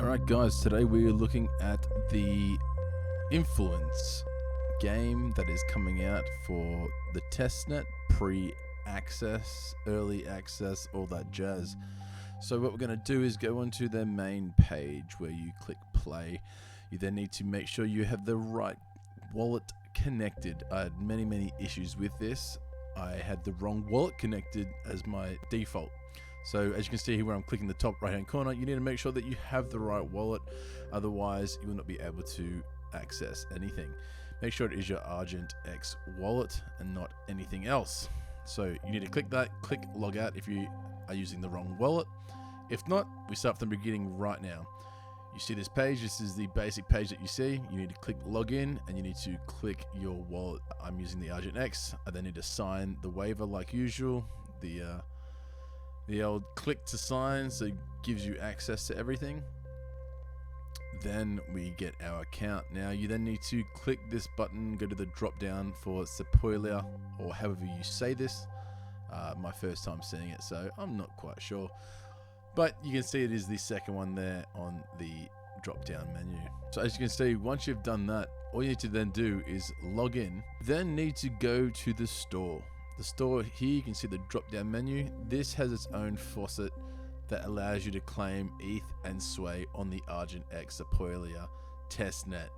Alright guys, today we are looking at the Influence game that is coming out for the testnet, pre-access, early access, all that jazz. So what we're going to do is go onto their main page where you click play. You then need to make sure you have the right wallet connected. I had many issues with this. I had the wrong wallet connected as my default. So as you can see here where I'm clicking the top right hand corner, you need to make sure that you have the right wallet, otherwise you will not be able to access anything. Make sure it is your Argent X wallet and not anything else. So you need to click that, click log out if you are using the wrong wallet. If not, we start from the beginning right now. You see this page, this is the basic page that you see. You need to click login and you need to click your wallet. I'm using the Argent X. I then need to sign the waiver like usual. The old click to sign, so it gives you access to everything. Then we get our account. Now you then need to click this button, go to the drop down for Spoiler, or however you say this. My first time seeing it, so I'm not quite sure. But you can see it is the second one there on the drop down menu. So as you can see, once you've done that, all you need to then do is log in, then need to go to the store. The store here, you can see the drop down menu. This has its own faucet that allows you to claim ETH and Sway on the Argent X Apoilia testnet,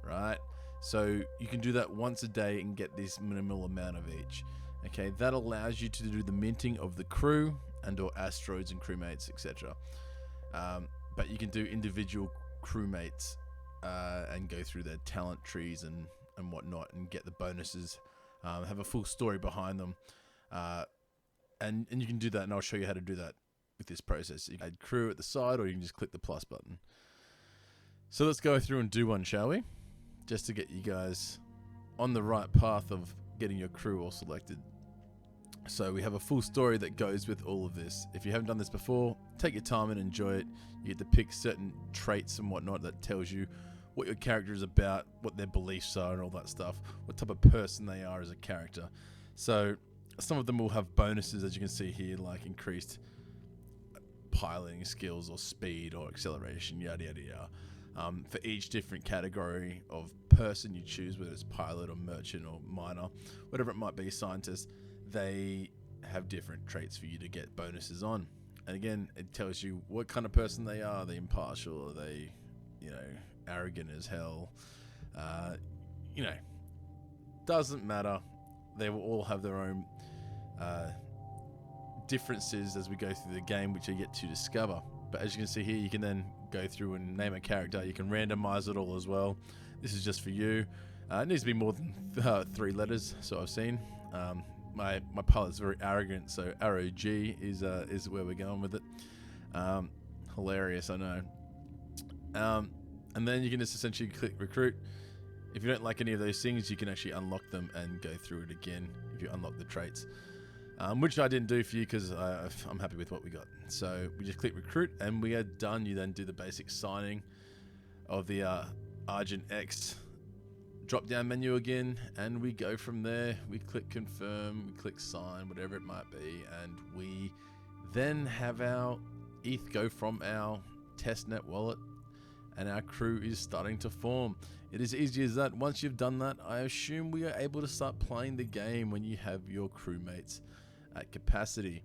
right? So you can do that once a day and get this minimal amount of each. Okay, that allows you to do the minting of the crew and or asteroids and crewmates, etc. But you can do individual crewmates and go through their talent trees and whatnot and get the bonuses. Have a full story behind them, and you can do that, and I'll show you how to do that with this process. You can add crew at the side, or you can just click the plus button. So let's go through and do one, shall we? Just to get you guys on the right path of getting your crew all selected. So we have a full story that goes with all of this. If you haven't done this before, take your time and enjoy it. You get to pick certain traits and whatnot that tells you what your character is about, what their beliefs are and all that stuff, what type of person they are as a character. So some of them will have bonuses, as you can see here, like increased piloting skills or speed or acceleration, yada yada yada. For each different category of person you choose, whether it's pilot or merchant or miner, whatever it might be, scientist, they have different traits for you to get bonuses on. And again, it tells you what kind of person they are. Are they impartial? Are they, arrogant as hell? Doesn't matter. They will all have their own differences as we go through the game, which you get to discover. But as you can see here, you can then go through and name a character. You can randomize it all as well. This is just for you. It needs to be more than 3 letters, so I've seen. My pilot's very arrogant, so ROG is where we're going with it. Hilarious, I know. And then you can just essentially click recruit. If you don't like any of those things, you can actually unlock them and go through it again if you unlock the traits, which I didn't do for you because I'm happy with what we got. So we just click recruit and we are done. You then do the basic signing of the Argent X drop down menu again, and we go from there. We click confirm, we click sign, whatever it might be, and we then have our ETH go from our testnet wallet, and our crew is starting to form. It is easy as that. Once you've done that, I assume we are able to start playing the game when you have your crewmates at capacity,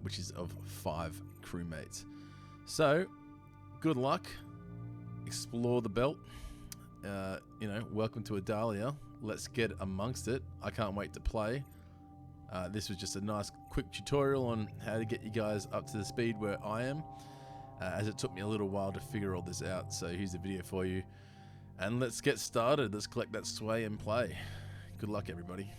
which is of 5 crewmates. So, good luck. Explore the belt. Welcome to Adalia. Let's get amongst it. I can't wait to play. This was just a nice quick tutorial on how to get you guys up to the speed where I am. As it took me a little while to figure all this out. So here's the video for you. And let's get started. Let's collect that sway and play. Good luck, everybody.